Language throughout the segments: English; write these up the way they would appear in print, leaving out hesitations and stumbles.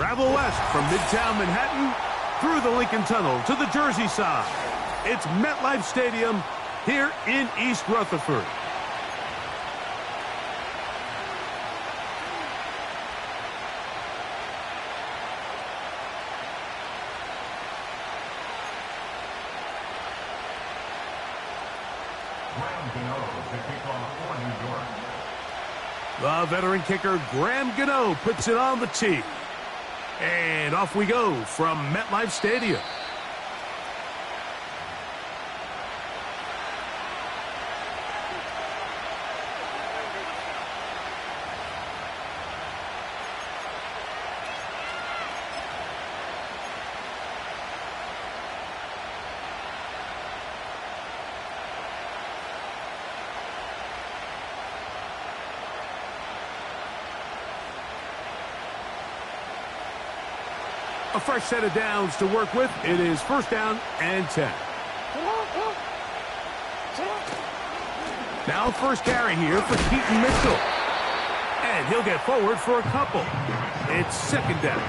Travel west from Midtown Manhattan through the Lincoln Tunnel to the Jersey side. It's MetLife Stadium here in East Rutherford. The veteran kicker, Graham Gano, puts it on the tee. And off we go from MetLife Stadium. A fresh set of downs to work with. It is first down and 10. Now first carry here for Keaton Mitchell. And he'll get forward for a couple. It's second down.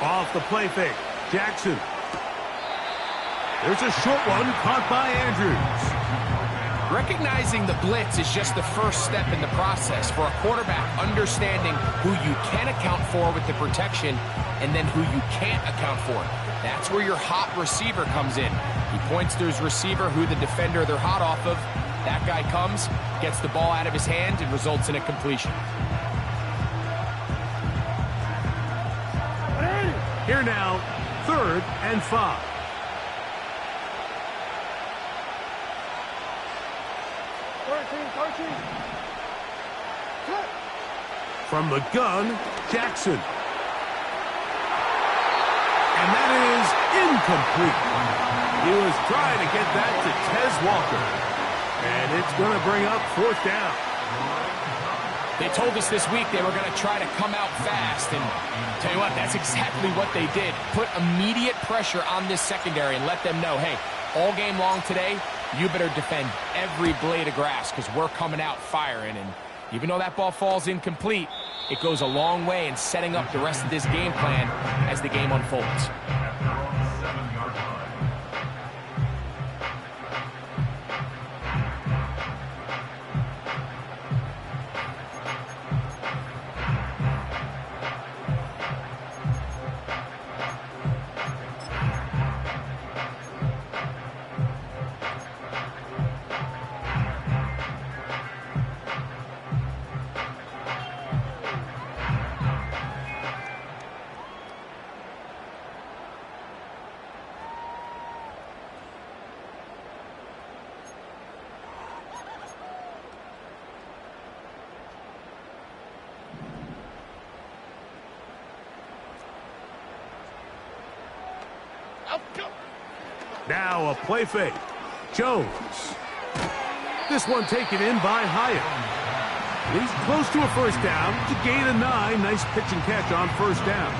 Off the play fake, Jackson. There's a short one caught by Andrews. Recognizing the blitz is just the first step in the process for a quarterback, understanding who you can account for with the protection and then who you can't account for. That's where your hot receiver comes in. He points to his receiver who the defender they're hot off of. That guy comes, gets the ball out of his hand, and results in a completion. Here now, 3rd and 5. From the gun, Jackson. And that is incomplete. He was trying to get that to Tez Walker. And it's going to bring up 4th down. They told us this week they were going to try to come out fast, and tell you what, that's exactly what they did. Put immediate pressure on this secondary and let them know, hey, all game long today, you better defend every blade of grass because we're coming out firing. And even though that ball falls incomplete, it goes a long way in setting up the rest of this game plan as the game unfolds. Now a play fake. Jones. This one taken in by Hyatt. He's close to a first down to gain a 9. Nice pitch and catch on first down.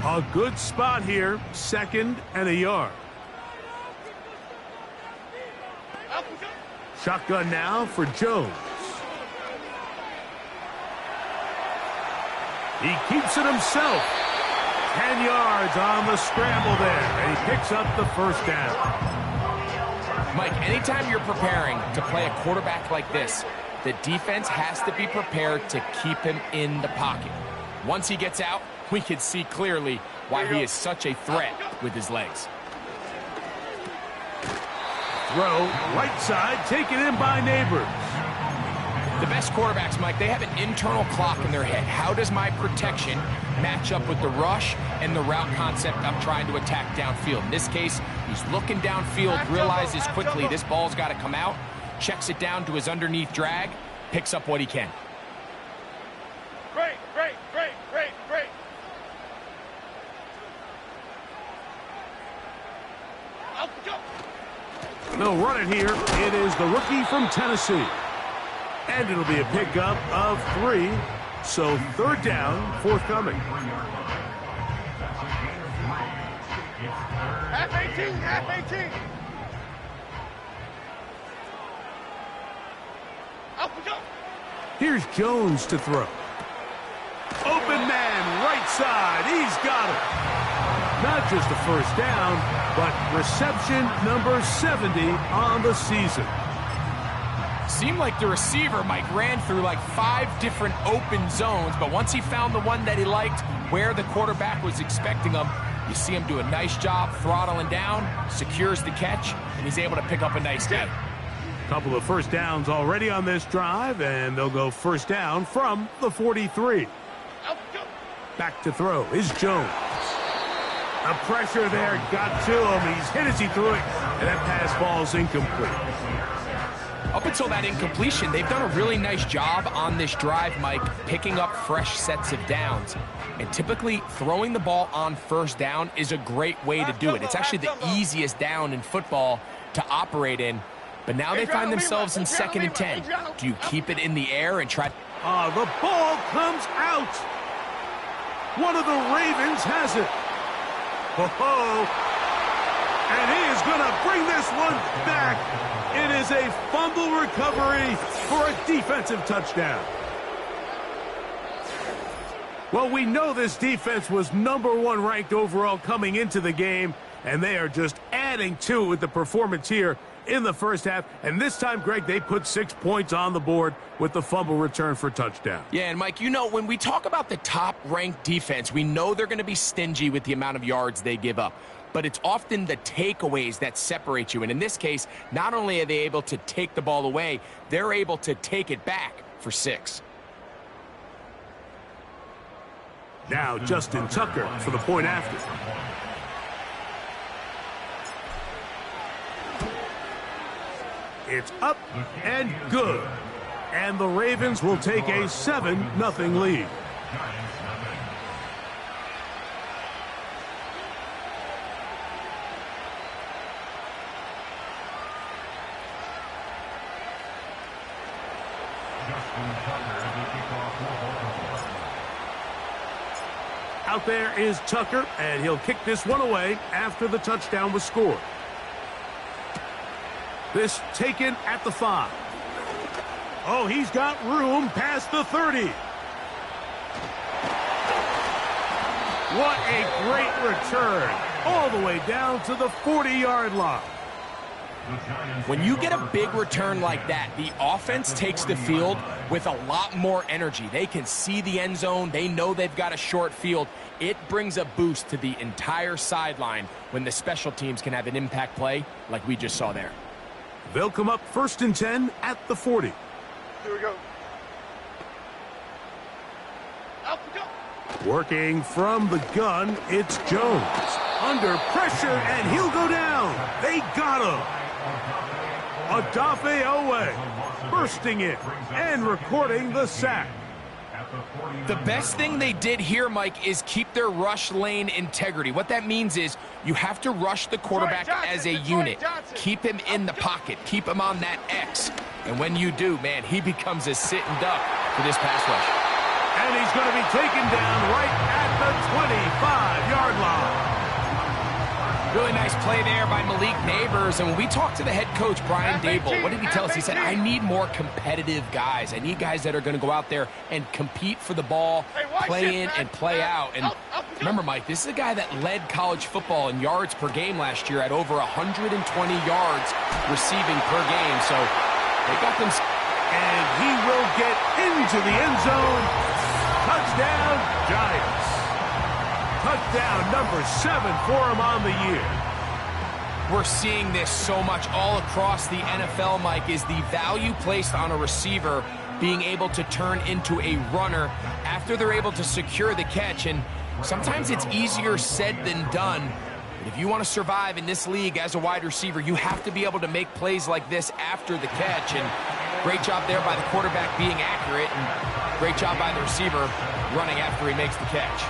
A good spot here. 2nd and a yard. Shotgun now for Jones. He keeps it himself. 10 yards on the scramble there, and he picks up the first down. Mike, anytime you're preparing to play a quarterback like this, the defense has to be prepared to keep him in the pocket. Once he gets out, we can see clearly why he is such a threat with his legs. Throw, right side, taken in by Neighbors. The best quarterbacks, Mike, they have an internal clock in their head. How does my protection match up with the rush and the route concept I'm trying to attack downfield? In this case, he's looking downfield, realizes quickly this ball's got to come out, checks it down to his underneath drag, picks up what he can. They'll run it here. It is the rookie from Tennessee. And it'll be a pickup of 3. So 3rd down, forthcoming. Half 18, half 18. Here's Jones to throw. Open man, right side. He's got it. Not just a 1st down, but reception number 70 on the season. Seemed like the receiver, Mike, ran through like 5 different open zones, but once he found the one that he liked, where the quarterback was expecting him, you see him do a nice job throttling down, secures the catch, and he's able to pick up a nice gain. Couple of 1st downs already on this drive, and they'll go 1st down from the 43. Back to throw is Jones. The pressure there got to him. He's hit as he threw it, and that pass falls incomplete. Up until that incompletion, they've done a really nice job on this drive, Mike, picking up fresh sets of downs. And typically, throwing the ball on 1st down is a great way to do it. It's actually the easiest down in football to operate in. But now they find themselves in 2nd and 10. Do you keep it in the air and try? The ball comes out. One of the Ravens has it. Oh, and he is going to bring this one back. It is a fumble recovery for a defensive touchdown. Well, we know this defense was #1 ranked overall coming into the game, and they are just adding to it with the performance here in the 1st half. And this time, Greg, they put 6 points on the board with the fumble return for touchdown. Yeah, and Mike, you know, when we talk about the top-ranked defense, we know they're going to be stingy with the amount of yards they give up. But it's often the takeaways that separate you. And in this case, not only are they able to take the ball away, they're able to take it back for 6. Now Justin Tucker for the point after. It's up and good. And the Ravens will take a 7-0 lead. Out there is Tucker, and he'll kick this one away after the touchdown was scored. This taken at the 5. Oh, he's got room past the 30. What a great return. All the way down to the 40-yard line. When you get a big return like that, the offense takes the field with a lot more energy. They can see the end zone. They know they've got a short field. It brings a boost to the entire sideline when the special teams can have an impact play like we just saw there. They'll come up 1st and 10 at the 40. Here we go. Out we go. Working from the gun, it's Jones. Under pressure, and he'll go down. They got him. Odafe Oweh bursting in and recording the sack. The best thing they did here, Mike, is keep their rush lane integrity. What that means is you have to rush the quarterback as a unit. Keep him in the pocket. Keep him on that X. And when you do, man, he becomes a sitting duck for this pass rush. And he's going to be taken down right at the 25-yard line. Really nice play there by Malik Neighbors. And when we talked to the head coach, Brian Daboll, what did he tell us? He said, I need more competitive guys. I need guys that are going to go out there and compete for the ball, play in and play out. And remember, Mike, this is a guy that led college football in yards per game last year at over 120 yards receiving per game. So they got them. And he will get into the end zone. Touchdown, Giants. Touchdown number 7 for him on the year. We're seeing this so much all across the NFL, Mike, is the value placed on a receiver being able to turn into a runner after they're able to secure the catch. And sometimes it's easier said than done. But if you want to survive in this league as a wide receiver, you have to be able to make plays like this after the catch. And great job there by the quarterback being accurate, and great job by the receiver running after he makes the catch.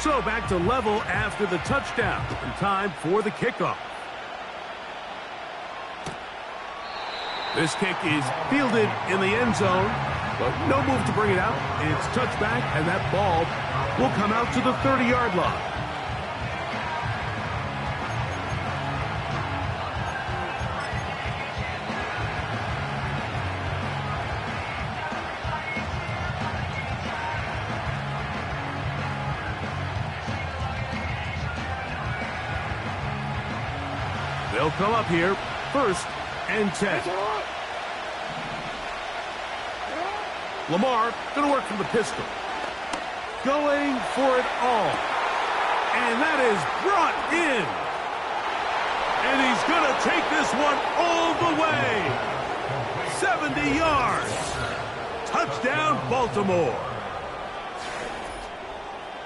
So back to level after the touchdown. And time for the kickoff. This kick is fielded in the end zone, but no move to bring it out. It's touchback, and that ball will come out to the 30-yard line. They'll come up here, 1st and 10. Lamar going to work from the pistol. Going for it all. And that is brought in. And he's going to take this one all the way. 70 yards. Touchdown, Baltimore.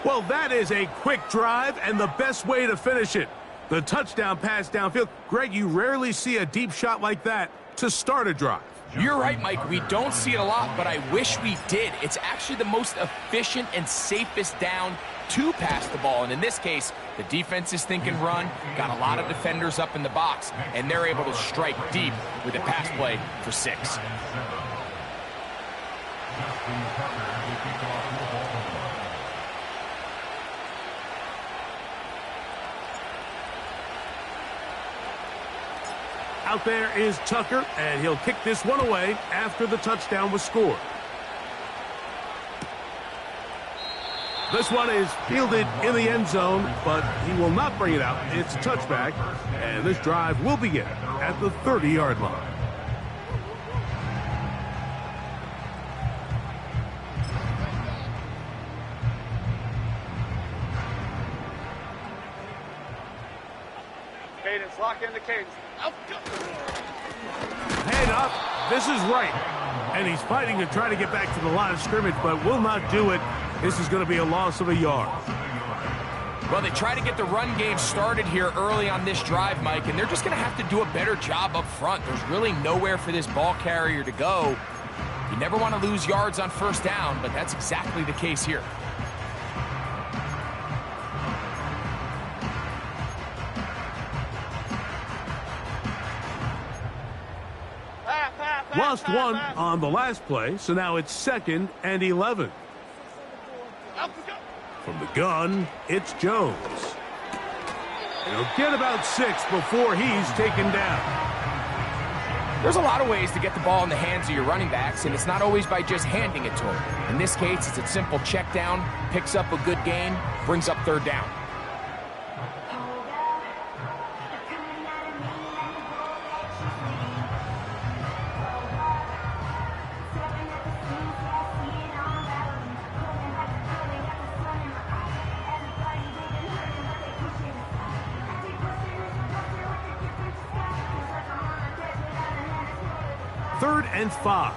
Well, that is a quick drive and the best way to finish it. The touchdown pass downfield. Greg, you rarely see a deep shot like that to start a drive. You're right, Mike. We don't see it a lot, but I wish we did. It's actually the most efficient and safest down to pass the ball. And in this case, the defense is thinking run, got a lot of defenders up in the box, and they're able to strike deep with a pass play for 6. Out there is Tucker, and he'll kick this one away after the touchdown was scored. This one is fielded in the end zone, but he will not bring it out. It's a touchback, and this drive will begin at the 30-yard line. Cadence, lock in the cadence. Head up. This is right. And he's fighting to try to get back to the line of scrimmage, but will not do it. This is going to be a loss of a yard. Well, they try to get the run game started here early on this drive, Mike, and they're just going to have to do a better job up front. There's really nowhere for this ball carrier to go. You never want to lose yards on 1st down, but that's exactly the case here. Lost one on the last play, so now it's 2nd and 11. From the gun, it's Jones. And he'll get about 6 before he's taken down. There's a lot of ways to get the ball in the hands of your running backs, and it's not always by just handing it to them. In this case, it's a simple check down, picks up a good gain, brings up 3rd down. Third and 5.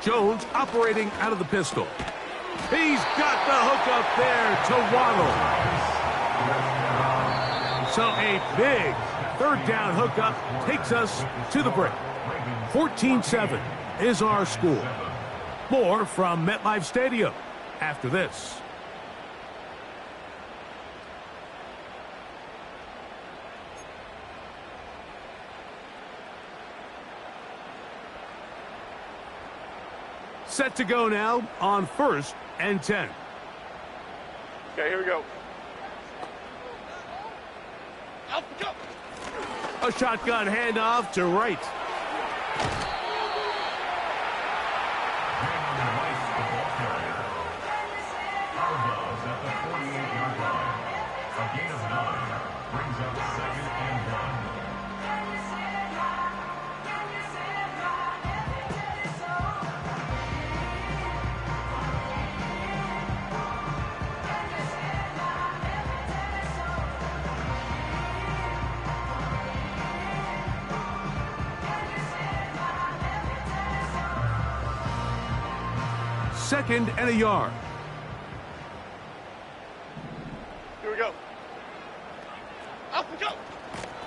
Jones operating out of the pistol. He's got the hook up there to Waddle. So a big 3rd down hookup takes us to the break. 14-7 is our score. More from MetLife Stadium after this. Set to go now on 1st and 10. Okay, here we go. A shotgun handoff to right. Second and a yard. Here we go. Up we go.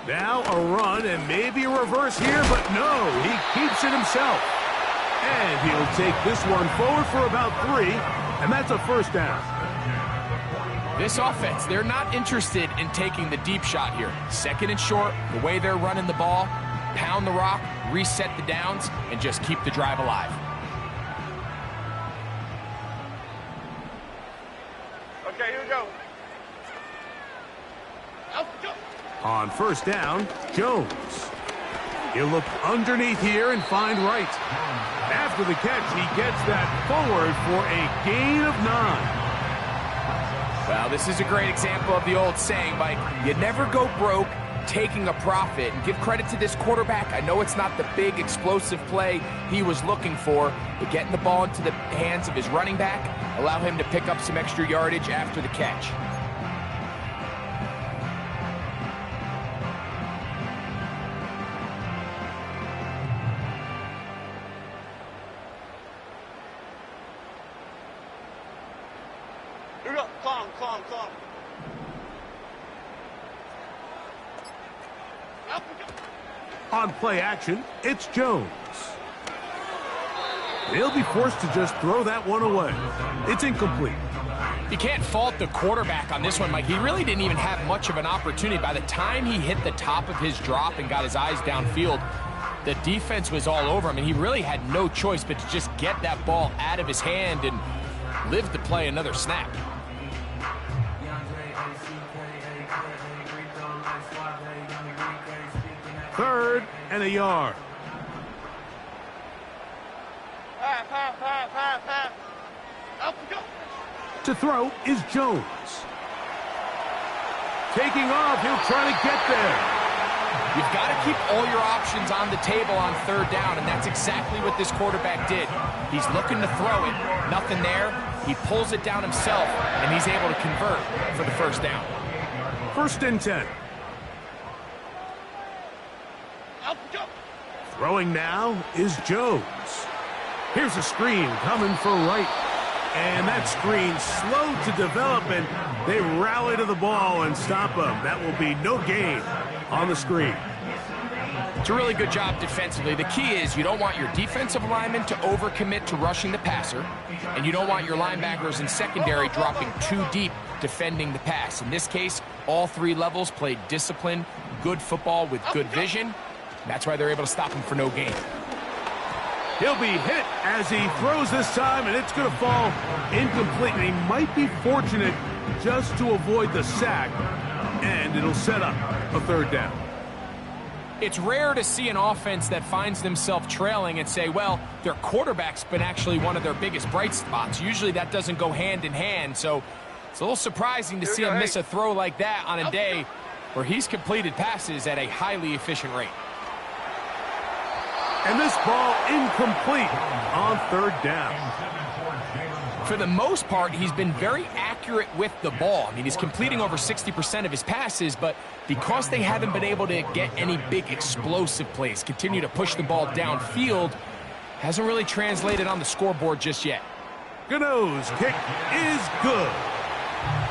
Now a run and maybe a reverse here, but no, he keeps it himself. And he'll take this one forward for about 3, and that's a first down. This offense, they're not interested in taking the deep shot here. Second and short, the way they're running the ball, pound the rock, reset the downs, and just keep the drive alive. Okay, here we go. Out, go. On first down, Jones. He'll look underneath here and find right. After the catch, he gets that forward for a gain of 9. Well, this is a great example of the old saying, Mike, you never go broke taking a profit. And give credit to this quarterback. I know it's not the big explosive play he was looking for, but getting the ball into the hands of his running back allow him to pick up some extra yardage after the catch. Here we go. Calm, calm, calm. Out we go. On play action, it's Jones. He'll be forced to just throw that one away. It's incomplete. You can't fault the quarterback on this one, Mike. He really didn't even have much of an opportunity. By the time he hit the top of his drop and got his eyes downfield, the defense was all over him, and he really had no choice but to just get that ball out of his hand and live to play another snap. Third and a yard. Pass. Out we go. To throw is Jones. Taking off, he'll try to get there. You've got to keep all your options on the table on third down, and that's exactly what this quarterback did. He's looking to throw it. Nothing there. He pulls it down himself, and he's able to convert for the first down. First and 10. Out we go. Throwing now is Jones. Here's a screen coming for right. And that screen slow to develop, and they rally to the ball and stop him. That will be no gain on the screen. It's a really good job defensively. The key is you don't want your defensive linemen to overcommit to rushing the passer, and you don't want your linebackers in secondary dropping too deep defending the pass. In this case, all 3 levels played disciplined, good football with good vision. That's why they're able to stop him for no gain. He'll be hit as he throws this time, and it's going to fall incomplete. And he might be fortunate just to avoid the sack, and it'll set up a third down. It's rare to see an offense that finds themselves trailing and say, well, their quarterback's been actually one of their biggest bright spots. Usually that doesn't go hand in hand, so it's a little surprising to see him miss a throw like that on a day where he's completed passes at a highly efficient rate. And this ball incomplete on third down. For the most part, he's been very accurate with the ball. I mean, he's completing over 60% of his passes, but because they haven't been able to get any big explosive plays, continue to push the ball downfield, hasn't really translated on the scoreboard just yet. Gano's kick is good.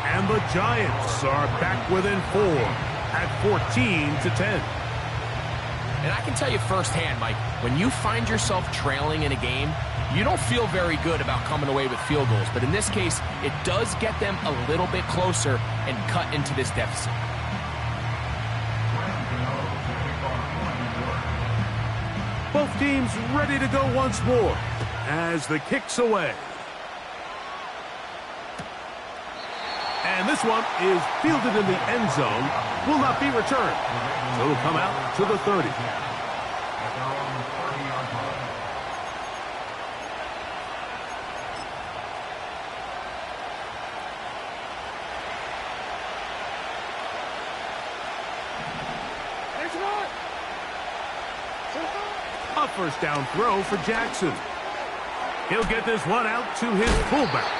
And the Giants are back within 4 at 14-10. And I can tell you firsthand, Mike, when you find yourself trailing in a game, you don't feel very good about coming away with field goals. But in this case, it does get them a little bit closer and cut into this deficit. Both teams ready to go once more as the kick's away. And this one is fielded in the end zone, will not be returned. So it'll come out to the 30. A first down throw for Jackson. He'll get this one out to his fullback.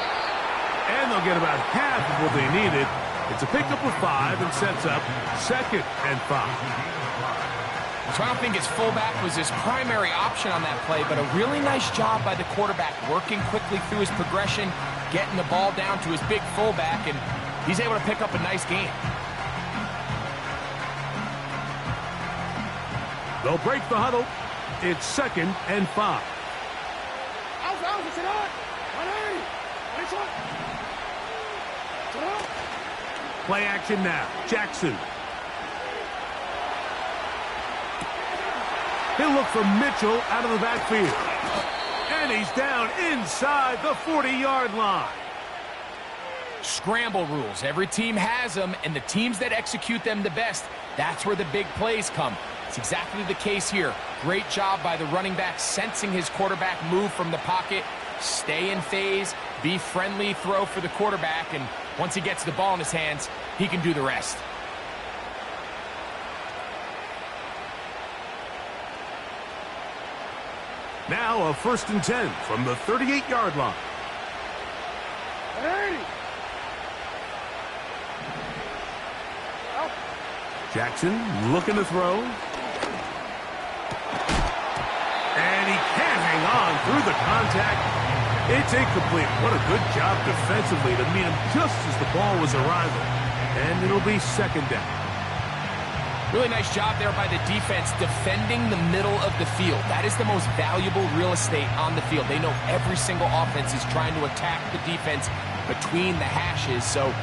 And they'll get about half of what they needed. It's a pickup of 5 and sets up 2nd and 5. So I don't think his fullback was his primary option on that play, but a really nice job by the quarterback working quickly through his progression, getting the ball down to his big fullback, and he's able to pick up a nice gain. They'll break the huddle. It's 2nd and 5. Play action now. Jackson. He'll look for Mitchell out of the backfield. And he's down inside the 40-yard line. Scramble rules. Every team has them, and the teams that execute them the best, that's where the big plays come. It's exactly the case here. Great job by the running back sensing his quarterback move from the pocket. Stay in phase, be friendly, throw for the quarterback, and once he gets the ball in his hands, he can do the rest. Now a 1st and 10 from the 38-yard line. Jackson looking to throw. And he can't hang on through the contact. It's incomplete. What a good job defensively to meet him just as the ball was arriving. And it'll be 2nd down. Really nice job there by the defense defending the middle of the field. That is the most valuable real estate on the field. They know every single offense is trying to attack the defense between the hashes. So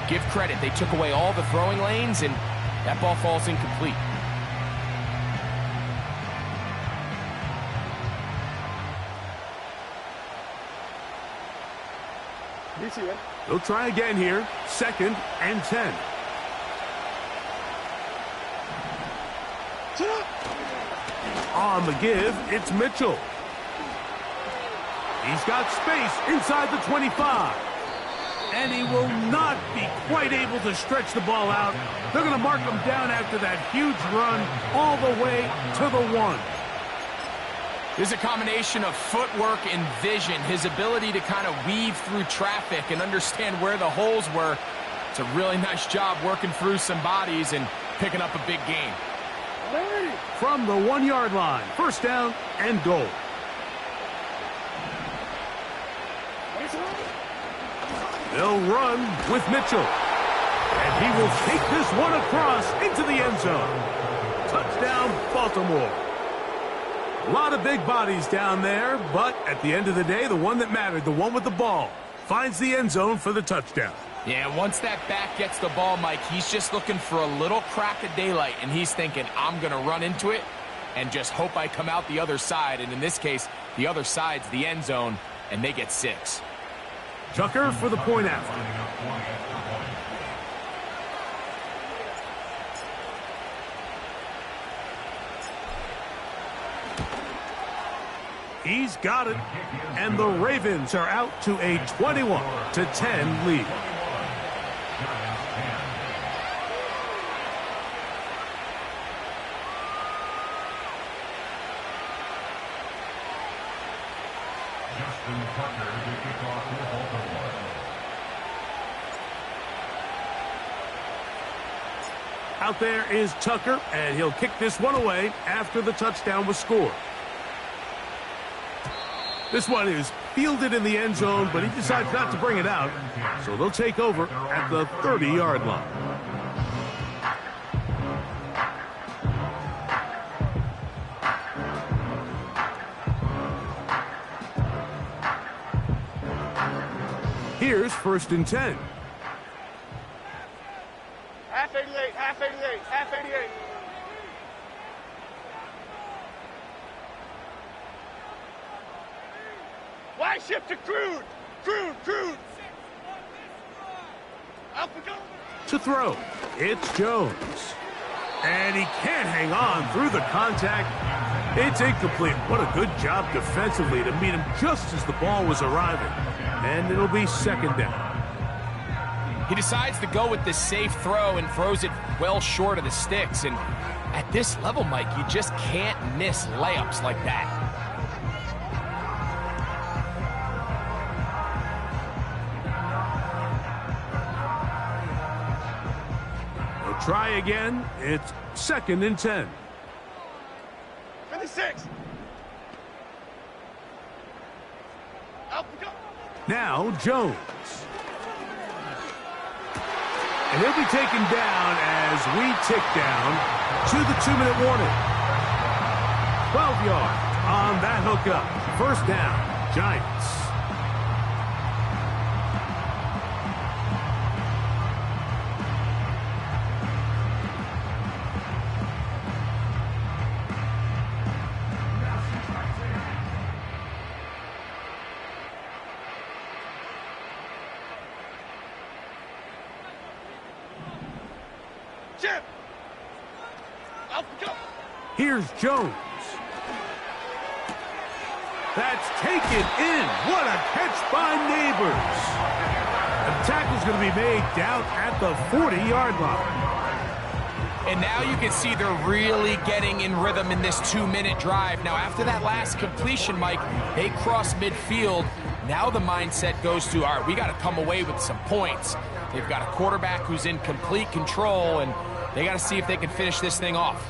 give credit. They took away all the throwing lanes, and that ball falls incomplete. They'll try again here. 2nd and 10. On the give, it's Mitchell. He's got space inside the 25. And he will not be quite able to stretch the ball out. They're going to mark him down after that huge run all the way to the 1. There's a combination of footwork and vision, his ability to kind of weave through traffic and understand where the holes were. It's a really nice job working through some bodies and picking up a big gain. From the 1-yard line, 1st down and goal. They'll run with Mitchell. And he will take this one across into the end zone. Touchdown, Baltimore. A lot of big bodies down there, but at the end of the day, the one that mattered, the one with the ball, finds the end zone for the touchdown. Yeah, once that back gets the ball, Mike, he's just looking for a little crack of daylight, and he's thinking, I'm going to run into it and just hope I come out the other side. And in this case, the other side's the end zone, and they get 6. Tucker for the point out. He's got it. And the Ravens are out to a 21-10 lead. Out there is Tucker, and he'll kick this one away after the touchdown was scored. This one is fielded in the end zone, but he decides not to bring it out, so they'll take over at the 30-yard line. Here's 1st and 10. Half 88, half 88, half 88. Wide shift to Crude. Crude. Up we go. To throw, it's Jones. And he can't hang on through the contact. It's incomplete. What a good job defensively to meet him just as the ball was arriving. And it'll be 2nd down. He decides to go with the safe throw and throws it well short of the sticks. And at this level, Mike, you just can't miss layups like that. They'll try again. It's 2nd and 10. 56. Up we go. Now Jones. And he'll be taken down as we tick down to the 2-minute warning. 12 yards on that hookup. 1st down, Giants. Out we go. Here's Jones. That's taken in. What a catch by Neighbors. The tackle's going to be made down at the 40-yard line. And now you can see they're really getting in rhythm in this 2-minute drive. Now, after that last completion, Mike, they cross midfield. Now the mindset goes to, all right, we got to come away with some points. They've got a quarterback who's in complete control, and they got to see if they can finish this thing off.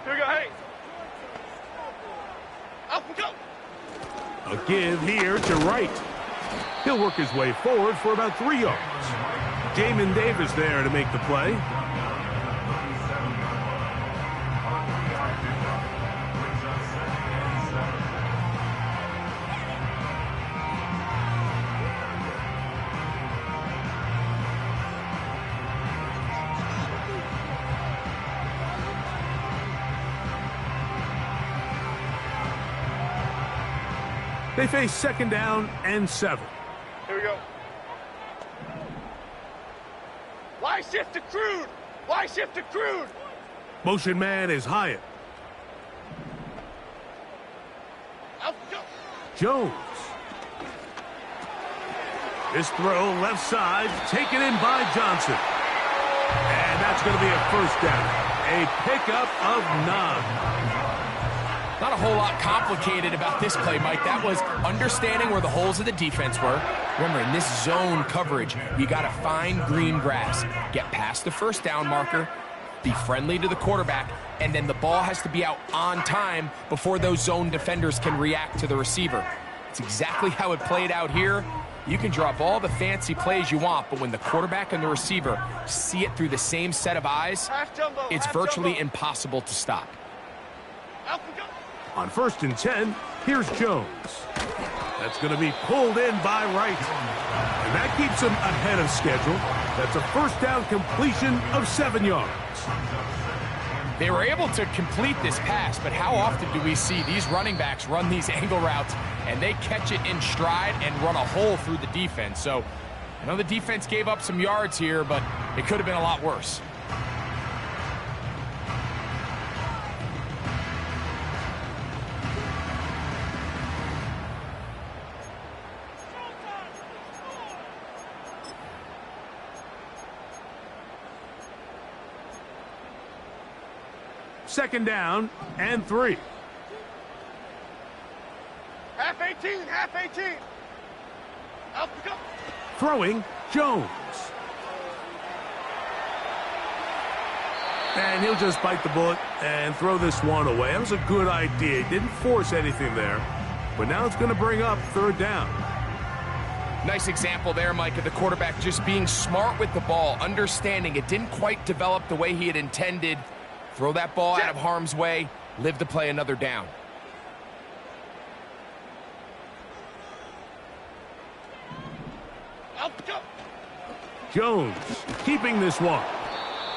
Here we go, hey. Out we go. A give here to Wright. He'll work his way forward for about 3 yards. Jamin Davis there to make the play. They face 2nd down and 7. Here we go. Why shift to Crude? Why shift to Crude? Motion man is Hyatt. Out we go. Jones. This throw left side, taken in by Johnson. And that's going to be a 1st down. A pickup of 9. Not a whole lot complicated about this play, Mike. That was understanding where the holes of the defense were. Remember, in this zone coverage, you got to find green grass, get past the 1st down marker, be friendly to the quarterback, and then the ball has to be out on time before those zone defenders can react to the receiver. It's exactly how it played out here. You can drop all the fancy plays you want, but when the quarterback and the receiver see it through the same set of eyes, it's virtually impossible to stop. Out we go. On 1st and 10, here's Jones. That's going to be pulled in by Wright. And that keeps him ahead of schedule. That's a 1st down completion of 7 yards. They were able to complete this pass, but how often do we see these running backs run these angle routes and they catch it in stride and run a hole through the defense? So I know the defense gave up some yards here, but it could have been a lot worse. Second down and 3. Half 18, half 18. Out we go. Throwing, Jones. And he'll just bite the bullet and throw this one away. That was a good idea. He didn't force anything there. But now it's going to bring up 3rd down. Nice example there, Mike, of the quarterback just being smart with the ball, understanding it didn't quite develop the way he had intended. Throw that ball out of harm's way, live to play another down. Out we go. Jones keeping this one.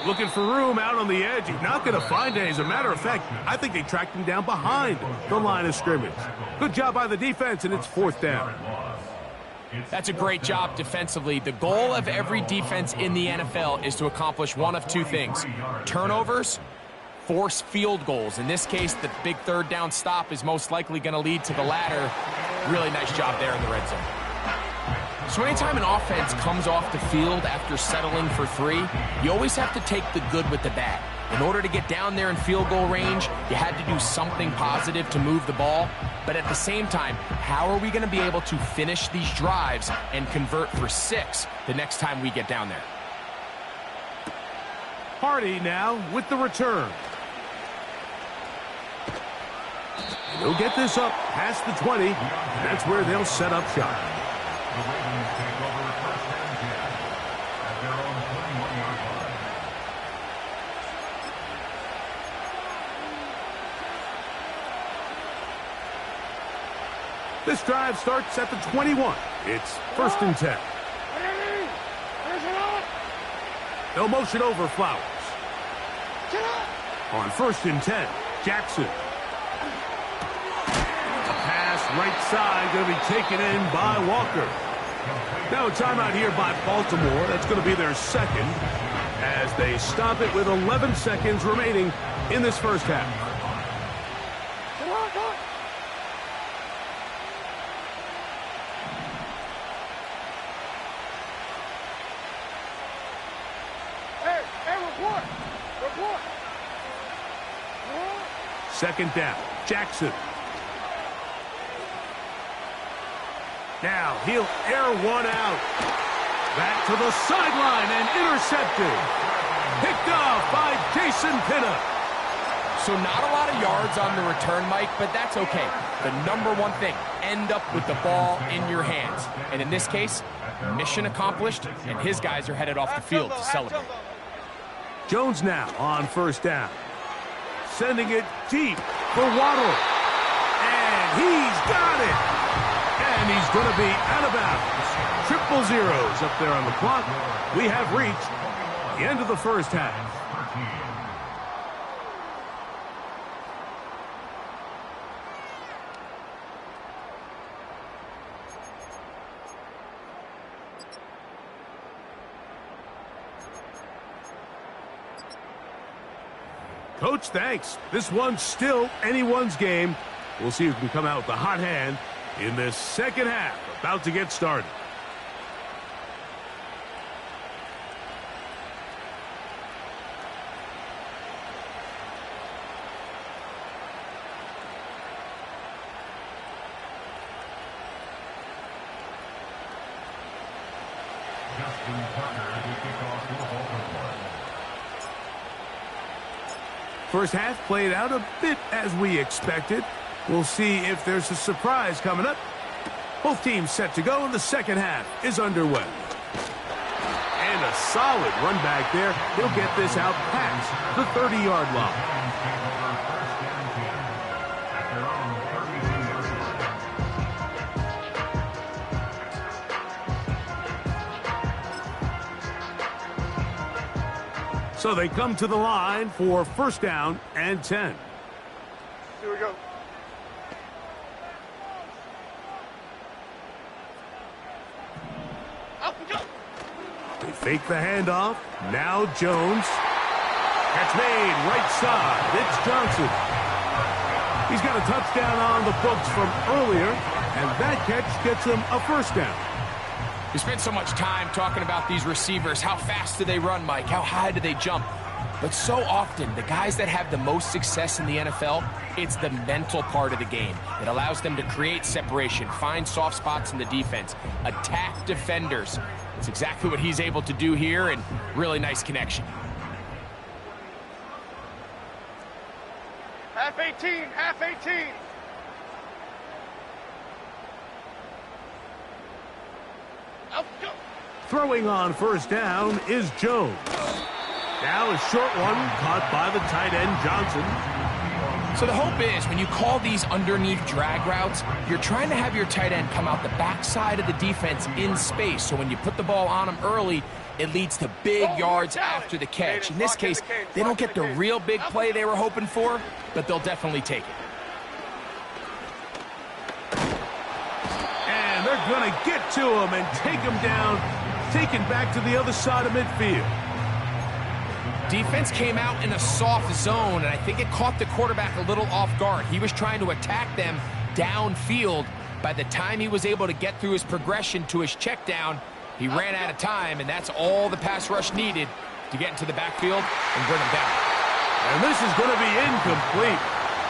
Looking for room out on the edge. He's not going to find it. As a matter of fact, I think they tracked him down behind the line of scrimmage. Good job by the defense, and it's 4th down. That's a great job defensively. The goal of every defense in the NFL is to accomplish one of 2 things: turnovers, force field goals. In this case, the big 3rd down stop is most likely going to lead to the latter. Really nice job there in the red zone. So anytime an offense comes off the field after settling for 3, you always have to take the good with the bad. In order to get down there in field goal range, you had to do something positive to move the ball. But at the same time, how are we going to be able to finish these drives and convert for 6 the next time we get down there? Hardy now with the return. They'll get this up past the 20. And that's where they'll set up shop. The Ravens take over 1st and 10 at their own 21-yard line. This drive starts at the 21. It's 1st and 10. They'll motion over Flowers. On 1st and 10, Jackson. A pass right side going to be taken in by Walker. Now a timeout here by Baltimore. That's going to be their second as they stop it with 11 seconds remaining in this first half. Come on, come on. Hey, report. Report. Second down, Jackson. Now he'll air one out. Back to the sideline and intercepted. Picked off by Jason Pinnock. So not a lot of yards on the return, Mike, but that's okay. The number one thing, end up with the ball in your hands. And in this case, mission accomplished, and his guys are headed off the field to celebrate. Jones now on first down. Sending it deep for Waddle. And he's got it. And he's going to be out of bounds. Triple zeros up there on the clock. We have reached the end of the first half. Coach, thanks. This one's still anyone's game. We'll see who can come out with the hot hand in this second half. About to get started. Justin Tucker to kick off for Baltimore. First half played out a bit as we expected. We'll see if there's a surprise coming up. Both teams set to go, and the second half is underway. And a solid run back there. He'll get this out past the 30-yard line. So they come to the line for first down and 10. Here we go. Up and go. They fake the handoff. Now Jones. Catch made right side. It's Johnson. He's got a touchdown on the books from earlier, and that catch gets him a first down. We spent so much time talking about these receivers. How fast do they run, Mike? How high do they jump? But so often, the guys that have the most success in the NFL, it's the mental part of the game. It allows them to create separation, find soft spots in the defense, attack defenders. It's exactly what he's able to do here, and really nice connection. Half 18, half 18. Up, go. Throwing on first down is Jones. Now a short one caught by the tight end Johnson. So the hope is when you call these underneath drag routes, you're trying to have your tight end come out the backside of the defense in space. So when you put the ball on him early, it leads to big yards after the catch. In this case, they don't get the real big play they were hoping for, but they'll definitely take it. And they're going to get to him and take him down, taken back to the other side of midfield. Defense came out in a soft zone, and I think it caught the quarterback a little off guard. He was trying to attack them downfield. By the time he was able to get through his progression to his check down, he ran out of time, and that's all the pass rush needed to get into the backfield and bring him down. And this is going to be incomplete.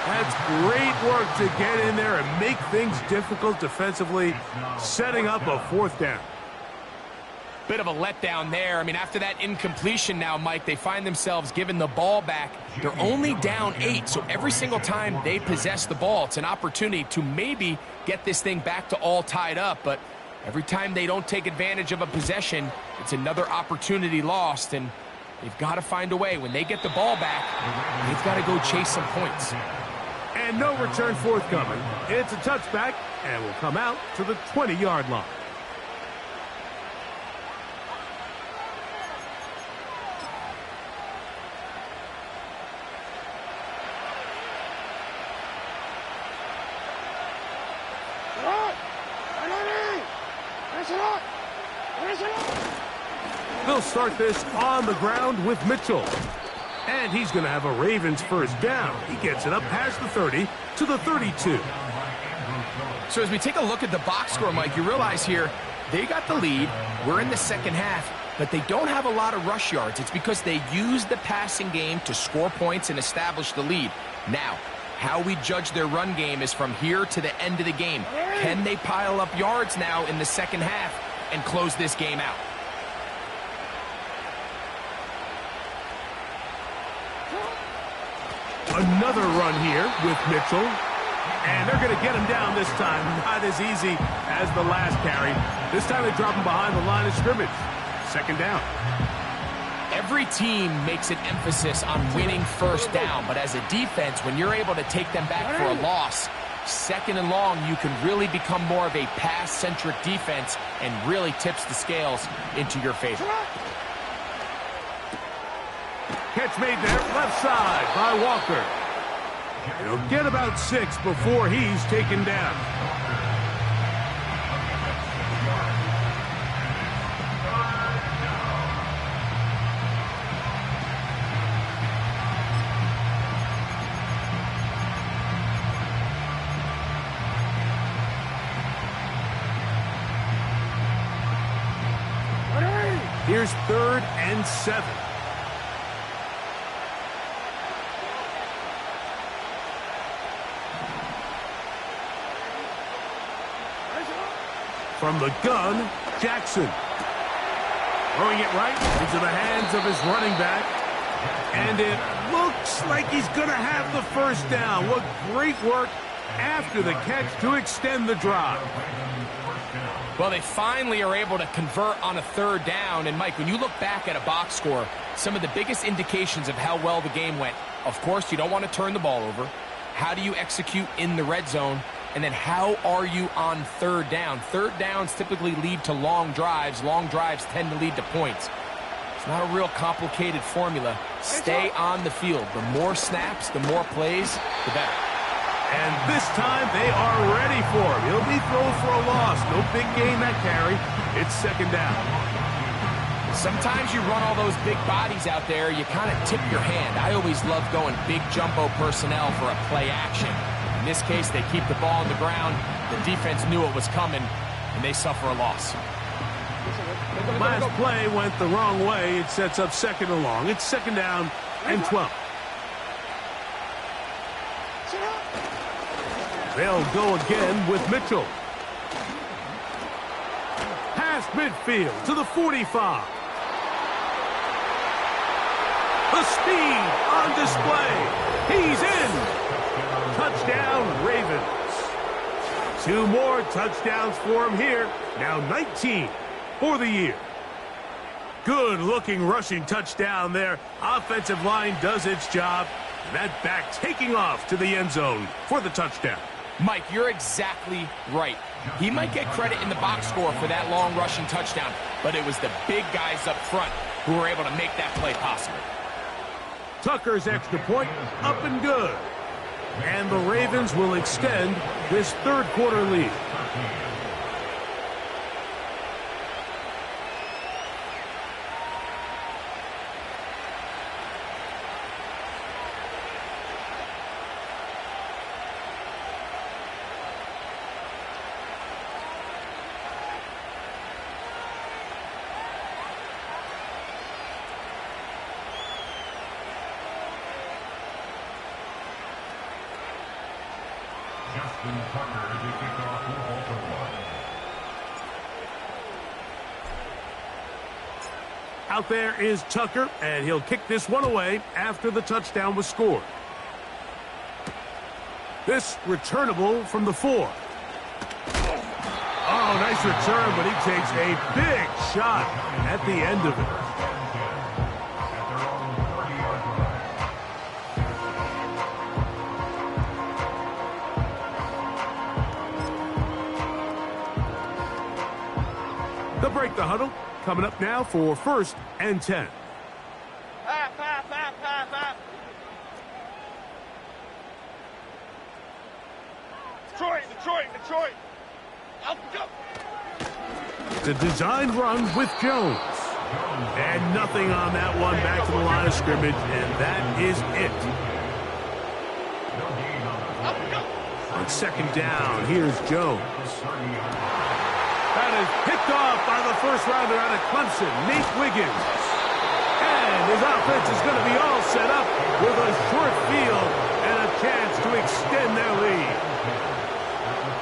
That's great work to get in there and make things difficult defensively, setting up a fourth down. Bit of a letdown there. I mean, after that incompletion now, Mike, they find themselves giving the ball back. They're only down 8, so every single time they possess the ball, it's an opportunity to maybe get this thing back to all tied up. But every time they don't take advantage of a possession, it's another opportunity lost, and they've got to find a way. When they get the ball back, they've got to go chase some points. And no return forthcoming. It's a touchback, and will come out to the 20-yard line. Pass it on. They'll start this on the ground with Mitchell. And he's going to have a Ravens first down. He gets it up past the 30 to the 32. So as we take a look at the box score, Mike, you realize here they got the lead. We're in the second half, but they don't have a lot of rush yards. It's because they use the passing game to score points and establish the lead. Now, how we judge their run game is from here to the end of the game. Can they pile up yards now in the second half and close this game out? Another run here with Mitchell. And they're going to get him down this time. Not as easy as the last carry. This time they drop him behind the line of scrimmage. Second down. Every team makes an emphasis on winning first down, but as a defense, when you're able to take them back for a loss, second and long, you can really become more of a pass-centric defense and really tips the scales into your favor. Catch made there, left side by Walker. He'll get about 6 before he's taken down. Here's 3rd and 7. From the gun, Jackson. Throwing it right into the hands of his running back. And it looks like he's going to have the first down. What great work after the catch to extend the drive. Well, they finally are able to convert on a 3rd down. And, Mike, when you look back at a box score, some of the biggest indications of how well the game went, of course, you don't want to turn the ball over. How do you execute in the red zone? And then how are you on 3rd down? 3rd downs typically lead to long drives. Long drives tend to lead to points. It's not a real complicated formula. Stay on the field. The more snaps, the more plays, the better. And this time they are ready for him. He'll be thrown for a loss. No big gain that carry. It's 2nd down. Sometimes you run all those big bodies out there, you kind of tip your hand. I always love going big jumbo personnel for a play action. In this case, they keep the ball on the ground. The defense knew it was coming, and they suffer a loss. Last play went the wrong way. It sets up 2nd and long. It's 2nd down and 12. They'll go again with Mitchell. Past midfield to the 45. The speed on display. He's in. Touchdown, Ravens. 2 more touchdowns for him here. Now 19 for the year. Good-looking rushing touchdown there. Offensive line does its job. That back taking off to the end zone for the touchdown. Mike, you're exactly right. He might get credit in the box score for that long rushing touchdown, but it was the big guys up front who were able to make that play possible. Tucker's extra point up and good. And the Ravens will extend this 3rd quarter lead. Justin Tucker to kick off for Baltimore. Out there is Tucker, and he'll kick this one away after the touchdown was scored. This returnable from the 4. Oh, nice return, but he takes a big shot at the end of it. They'll break the huddle. Coming up now for 1st and 10. Detroit. Out, go. The design run with Jones. And nothing on that one, back to the line of scrimmage, and that is it. On second down, here's Jones. That is picked off by the first rounder out of Clemson, Nate Wiggins. And his offense is going to be all set up with a short field and a chance to extend their lead.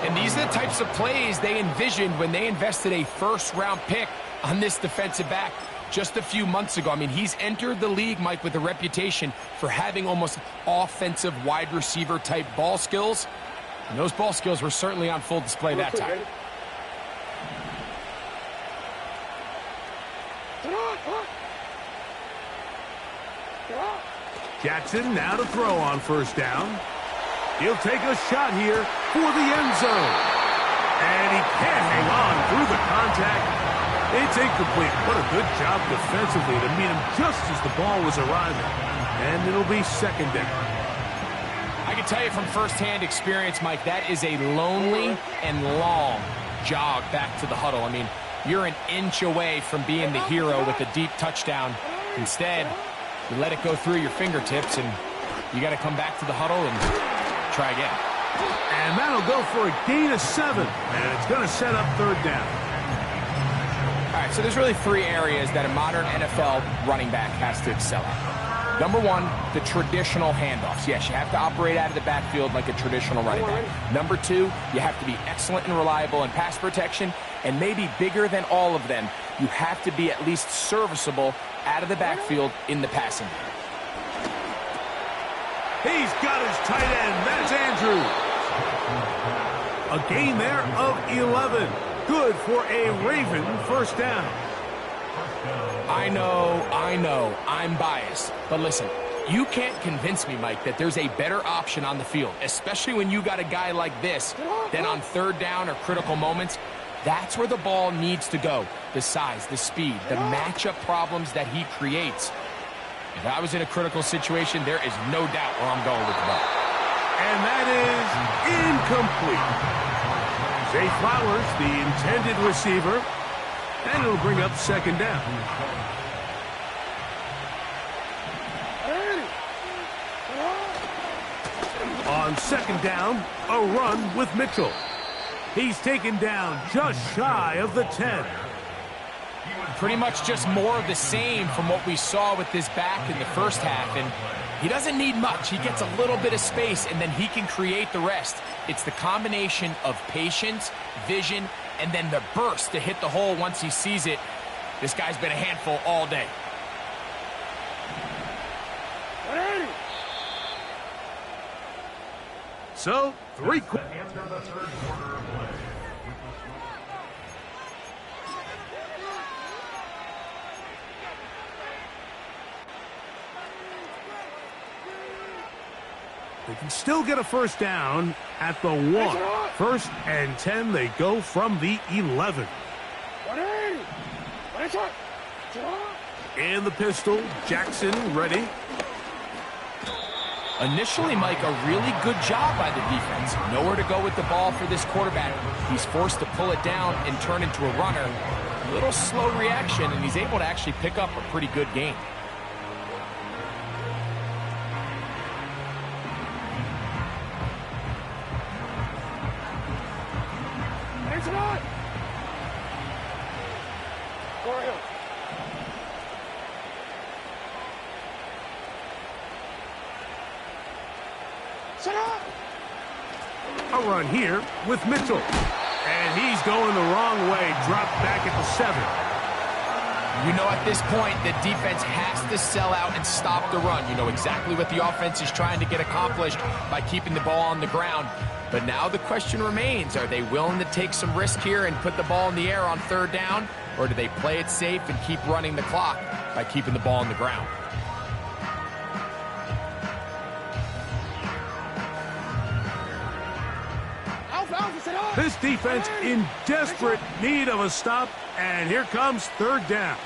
And these are the types of plays they envisioned when they invested a first-round pick on this defensive back just a few months ago. I mean, he's entered the league, Mike, with a reputation for having almost offensive wide receiver type ball skills. And those ball skills were certainly on full display that time. Jackson now to throw on first down. He'll take a shot here for the end zone. And he can't hang on through the contact. It's incomplete. What a good job defensively to meet him just as the ball was arriving. And it'll be second down. I can tell you from firsthand experience, Mike, that is a lonely and long jog back to the huddle. I mean, you're an inch away from being the hero with a deep touchdown. Instead, you let it go through your fingertips, and you got to come back to the huddle and try again. And that'll go for a gain of 7, and it's going to set up third down. All right, so there's really 3 areas that a modern NFL running back has to excel at. Number 1, the traditional handoffs. Yes, you have to operate out of the backfield like a traditional running back. Number 2, you have to be excellent and reliable in pass protection, and maybe bigger than all of them, you have to be at least serviceable out of the backfield in the passing game. He's got his tight end. That's Andrews. A gain there of 11. Good for a Raven first down. I know, I'm biased. But listen, you can't convince me, Mike, that there's a better option on the field, especially when you got a guy like this, than on third down or critical moments. That's where the ball needs to go. The size, the speed, the matchup problems that he creates. If I was in a critical situation, there is no doubt where I'm going with the ball. And that is incomplete. Zay Flowers, the intended receiver, and it'll bring up second down. On second down, a run with Mitchell. He's taken down just shy of the 10. Pretty much just more of the same from what we saw with this back in the first half. And he doesn't need much. He gets a little bit of space, and then he can create the rest. It's the combination of patience, vision, and then the burst to hit the hole once he sees it. This guy's been a handful all day. So, 3 quarters. Enter the third quarter of play. They can still get a first down at the 1. First and 10, they go from the 11. In the pistol, Jackson ready. Initially, Mike, a really good job by the defense. Nowhere to go with the ball for this quarterback. He's forced to pull it down and turn into a runner. A little slow reaction, and he's able to actually pick up a pretty good gain. A run here with Mitchell. And he's going the wrong way. Dropped back at the 7. You know, at this point, the defense has to sell out and stop the run. You know exactly what the offense is trying to get accomplished by keeping the ball on the ground. But now the question remains, are they willing to take some risk here and put the ball in the air on third down? Or do they play it safe and keep running the clock by keeping the ball on the ground? This defense in desperate need of a stop, and here comes third down.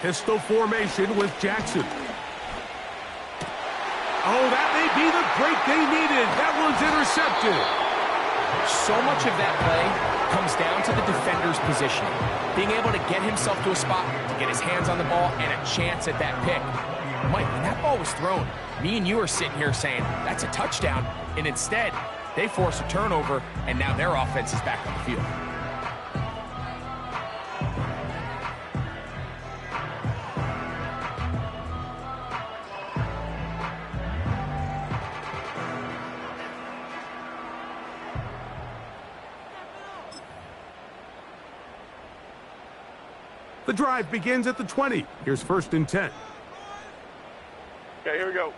Pistol formation with Jackson. Oh, that may be the break they needed. That one's intercepted. So much of that play comes down to the defender's positioning. Being able to get himself to a spot, to get his hands on the ball, and a chance at that pick. Mike, when that ball was thrown, me and you are sitting here saying, that's a touchdown. And instead, they force a turnover, and now their offense is back on the field. The drive begins at the 20. Here's 1st and 10. Okay, here we go.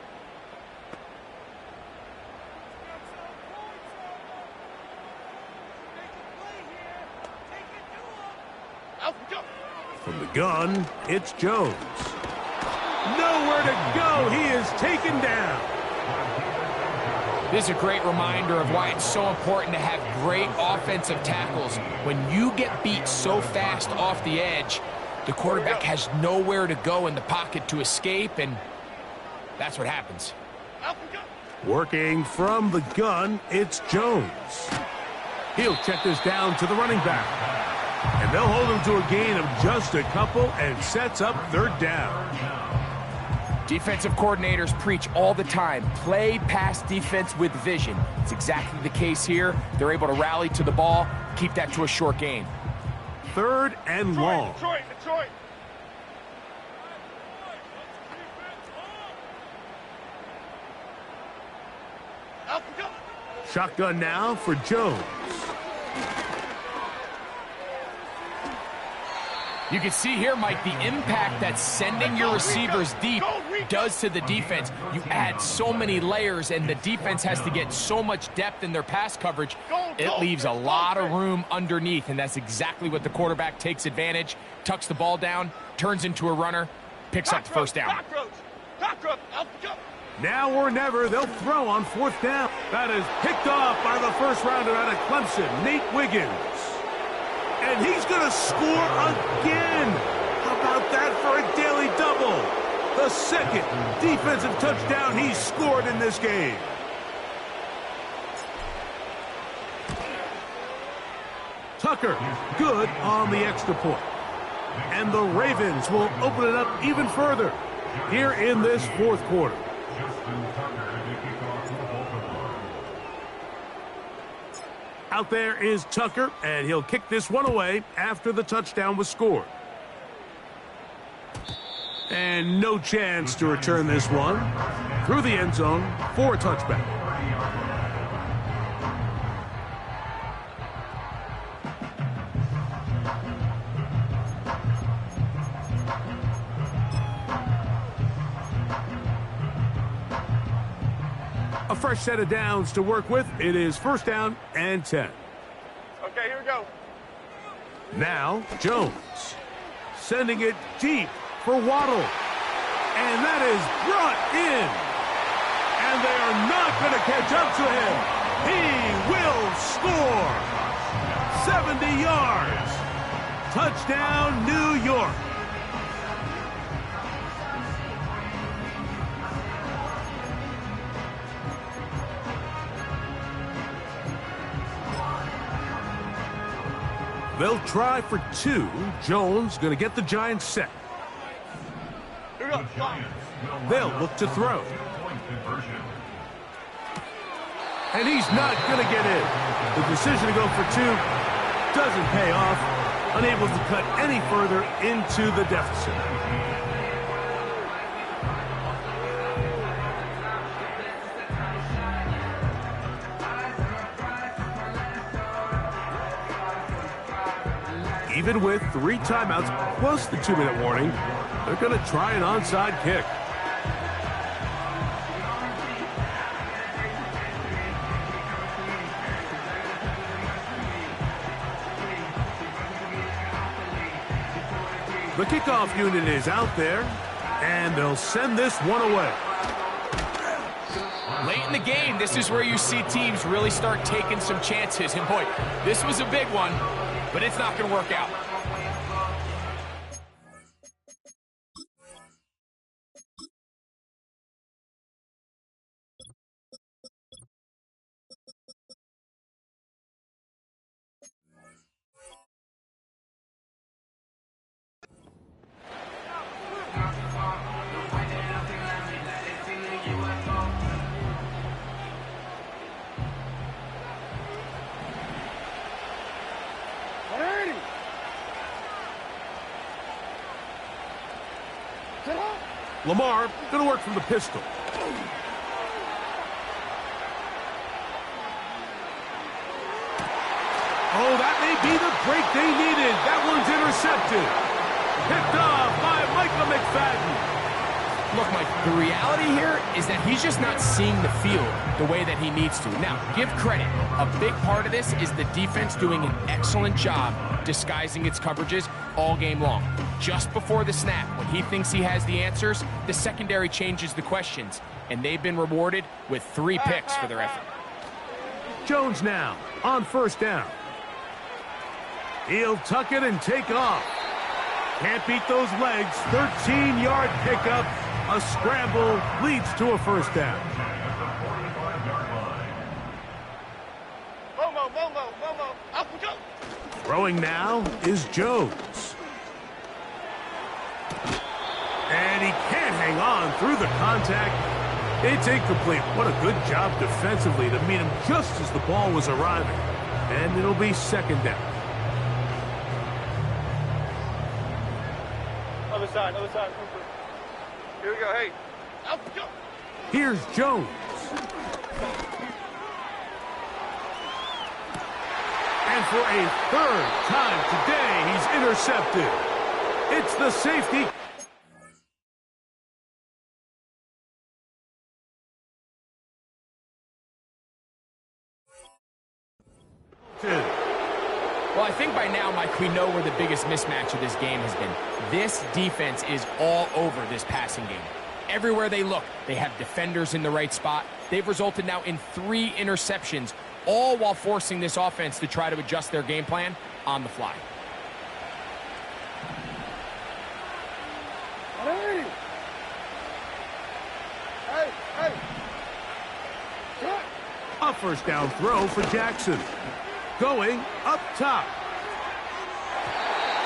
Out we go. From the gun, it's Jones. Nowhere to go. He is taken down. This is a great reminder of why it's so important to have great offensive tackles. When you get beat so fast off the edge, the quarterback has nowhere to go in the pocket to escape, and that's what happens. Out we go. Working from the gun, it's Jones. He'll check this down to the running back. And they'll hold him to a gain of just a couple and sets up 3rd down. Defensive coordinators preach all the time, play pass defense with vision. It's exactly the case here. They're able to rally to the ball, keep that to a short gain. 3rd and long. Detroit. Out we go. Shotgun now for Jones. You can see here, Mike, the impact that sending your receivers deep does to the defense. You add so many layers, and the defense has to get so much depth in their pass coverage. It leaves a lot of room underneath, and that's exactly what the quarterback takes advantage, tucks the ball down, turns into a runner, picks up the 1st down. Cockroach, out we go. Now or never, they'll throw on 4th down. That is picked off by the 1st rounder out of Clemson, Nate Wiggins. And he's going to score again. How about that for a daily double? The 2nd defensive touchdown he's scored in this game. Tucker, good on the extra point. And the Ravens will open it up even further here in this 4th quarter. Out there is Tucker, and he'll kick this one away after the touchdown was scored. And no chance to return this one through the end zone for a touchback. A fresh set of downs to work with. It is 1st down and 10. Okay, here we go. Now, Jones. Sending it deep for Waddle. And that is brought in. And they are not going to catch up to him. He will score. 70 yards. Touchdown, New York. They'll try for 2. Jones going to get the Giants set. Here we go. They'll look to throw. And he's not going to get in. The decision to go for 2 doesn't pay off. Unable to cut any further into the deficit. Even with 3 timeouts plus the 2-minute warning, they're going to try an onside kick. The kickoff unit is out there, and they'll send this one away. Late in the game, this is where you see teams really start taking some chances. And boy, this was a big one, but it's not going to work out. Lamar going to work from the pistol. Oh, that may be the break they needed. That one's intercepted. Picked off by Micah McFadden. Look, Mike, the reality here is that he's just not seeing the field the way that he needs to. Now, give credit. A big part of this is the defense doing an excellent job disguising its coverages all game long. Just before the snap, when he thinks he has the answers, the secondary changes the questions, and they've been rewarded with 3 picks for their effort. Jones now on first down. He'll tuck it and take off. Can't beat those legs. 13-yard pickup. A scramble leads to a first down. Momo, up we go. Throwing now is Jones. And he can't hang on through the contact. It's incomplete. What a good job defensively to meet him just as the ball was arriving. And it'll be second down. Other side, Cooper. Here we go, hey. Up we go. Here's Jones. And for a third time today, he's intercepted. It's the safety. Well, I think by now, Mike, we know where the biggest mismatch of this game has been. This defense is all over this passing game. Everywhere they look, they have defenders in the right spot. They've resulted now in 3 interceptions, all while forcing this offense to try to adjust their game plan on the fly. Hey. A first down throw for Jackson. Going up top.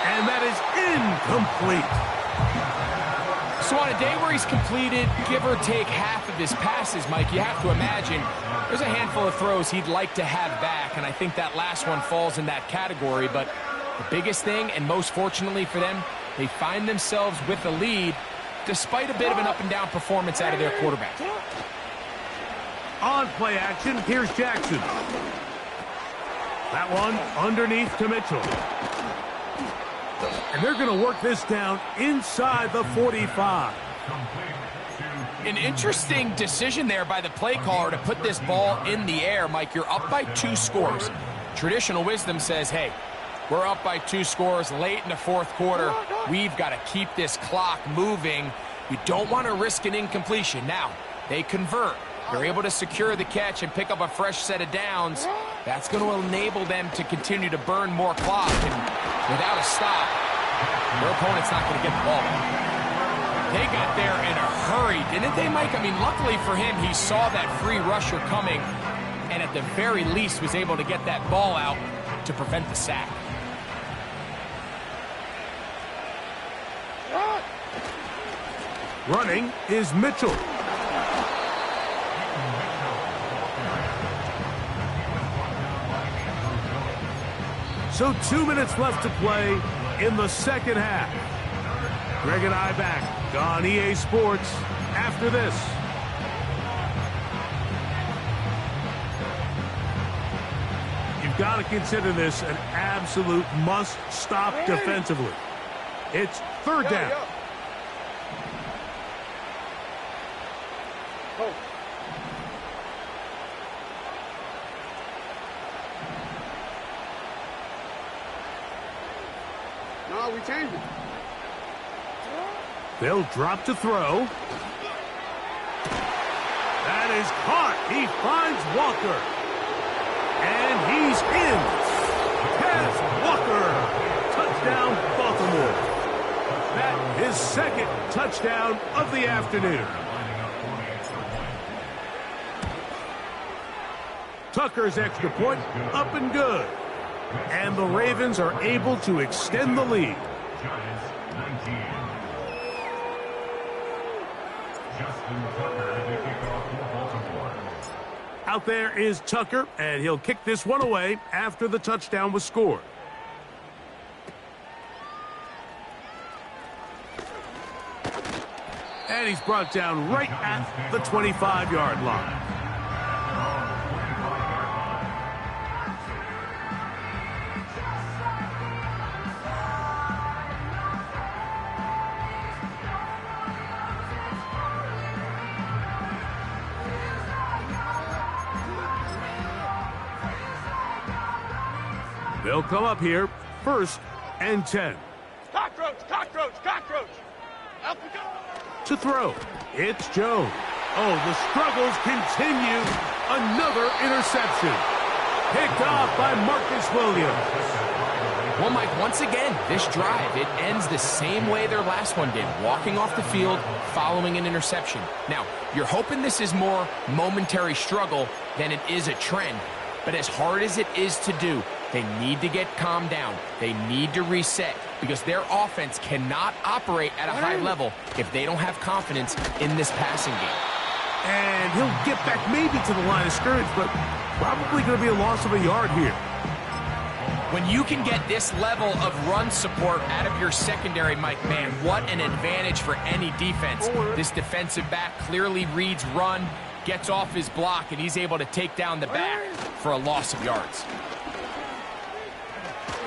And that is incomplete. So on a day where he's completed, give or take half of his passes, Mike, you have to imagine there's a handful of throws he'd like to have back, and I think that last one falls in that category. But the biggest thing, and most fortunately for them, they find themselves with a lead despite a bit of an up-and-down performance out of their quarterback. On play action, here's Jackson. That one underneath to Mitchell. And they're going to work this down inside the 45. An interesting decision there by the play caller to put this ball in the air. Mike, you're up by 2 scores. Traditional wisdom says, hey, we're up by 2 scores late in the 4th quarter. We've got to keep this clock moving. You don't want to risk an incompletion. Now, they convert. They're able to secure the catch and pick up a fresh set of downs. That's going to enable them to continue to burn more clock. And without a stop, their opponent's not going to get the ball back. They got there in a hurry, didn't they, Mike? I mean, luckily for him, he saw that free rusher coming and at the very least was able to get that ball out to prevent the sack. Running is Mitchell. So 2 minutes left to play in the second half. Greg and I back on EA Sports after this. You've got to consider this an absolute must-stop defensively. It's third down. No, we changed it. They'll drop to throw. That is caught. He finds Walker. And he's in. Kez Walker. Touchdown, Baltimore. That is his second touchdown of the afternoon. Tucker's extra point up and good. And the Ravens are able to extend the lead. Giants 19. Justin Tucker, the kickoff for Baltimore. Out there is Tucker, and he'll kick this one away after the touchdown was scored. And And he's brought down right at the 25-yard line. They'll come up here, 1st and 10. Cockroach, cockroach, cockroach. Up we go. To throw, it's Jones. Oh, the struggles continue. Another interception. Picked off by Marcus Williams. Well, Mike, once again, this drive, it ends the same way their last one did, walking off the field, following an interception. Now, you're hoping this is more momentary struggle than it is a trend, but as hard as it is to do, they need to get calmed down. They need to reset because their offense cannot operate at a high level if they don't have confidence in this passing game. And he'll get back maybe to the line of scrimmage, but probably going to be a loss of a yard here. When you can get this level of run support out of your secondary, Mike, man, what an advantage for any defense. This defensive back clearly reads run, gets off his block, and he's able to take down the back for a loss of yards.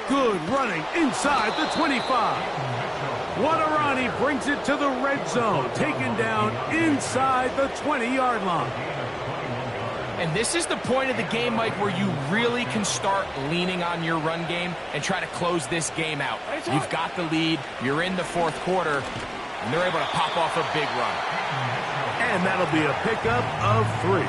Good running inside the 25. Wadarani brings it to the red zone, taken down inside the 20-yard line. And this is the point of the game, Mike, where you really can start leaning on your run game and try to close this game out. You've got the lead, you're in the 4th quarter, and they're able to pop off a big run. And that'll be a pickup of 3.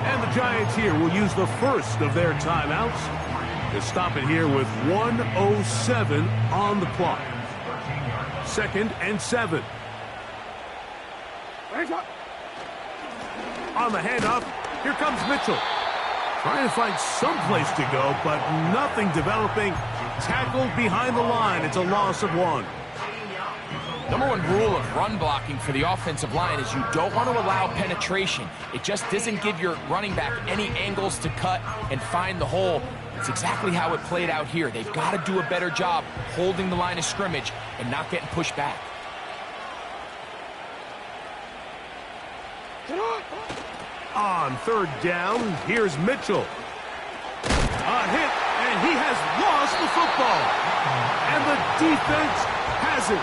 And the Giants here will use the first of their timeouts to stop it here with 1:07 on the clock. 2nd and 7. On the handoff, here comes Mitchell. Trying to find some place to go, but nothing developing. Tackled behind the line. It's a loss of 1. Number 1 rule of run blocking for the offensive line is you don't want to allow penetration. It just doesn't give your running back any angles to cut and find the hole. It's exactly how it played out here. They've got to do a better job holding the line of scrimmage and not getting pushed back. On 3rd down, here's Mitchell. A hit, and he has lost the football. And the defense has it.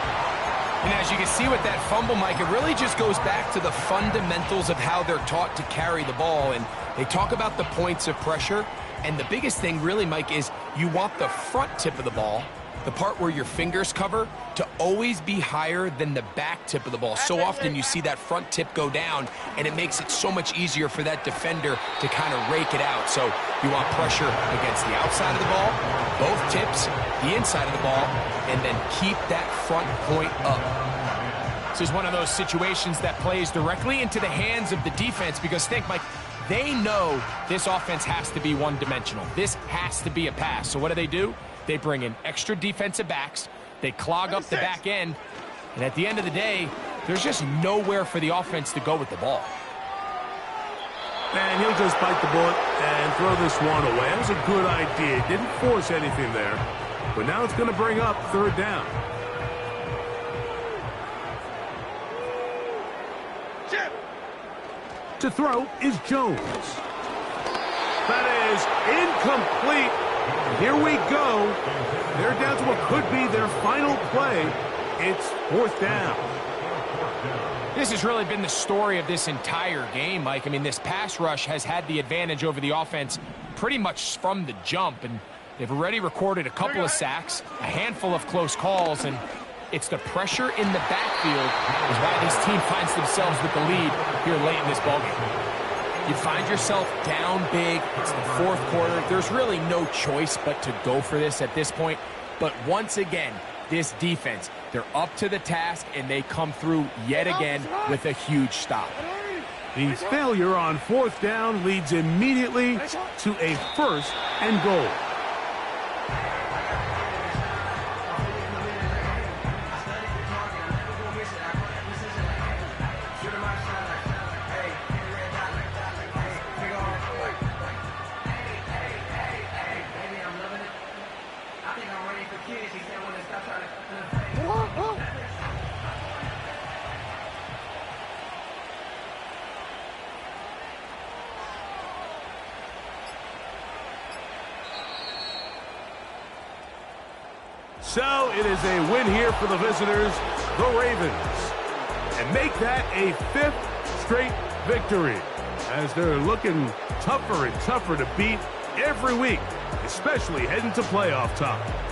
And as you can see with that fumble, Mike, it really just goes back to the fundamentals of how they're taught to carry the ball. And they talk about the points of pressure. And the biggest thing really, Mike, is you want the front tip of the ball, the part where your fingers cover, to always be higher than the back tip of the ball. So often you see that front tip go down, and it makes it so much easier for that defender to kind of rake it out. So you want pressure against the outside of the ball, both tips, the inside of the ball, and then keep that front point up. This is one of those situations that plays directly into the hands of the defense because think, Mike, they know this offense has to be one-dimensional. This has to be a pass. So what do? They bring in extra defensive backs. They clog up the back end. And at the end of the day, there's just nowhere for the offense to go with the ball. And he'll just bite the bullet and throw this one away. That was a good idea. Didn't force anything there. But now it's going to bring up 3rd down. To throw is Jones. That is incomplete. Here we go. They're down to what could be their final play. It's 4th down. This has really been the story of this entire game, Mike. I mean, this pass rush has had the advantage over the offense pretty much from the jump, and they've already recorded a couple of sacks, a handful of close calls, and it's the pressure in the backfield is why this team finds themselves with the lead here late in this ballgame. You find yourself down big. It's the 4th quarter. There's really no choice but to go for this at this point. But once again, this defense, they're up to the task, and they come through yet again with a huge stop. The failure on 4th down leads immediately to a 1st and goal. So it is a win here for the visitors, the Ravens, and make that a 5th straight victory as they're looking tougher and tougher to beat every week, especially heading to playoff time.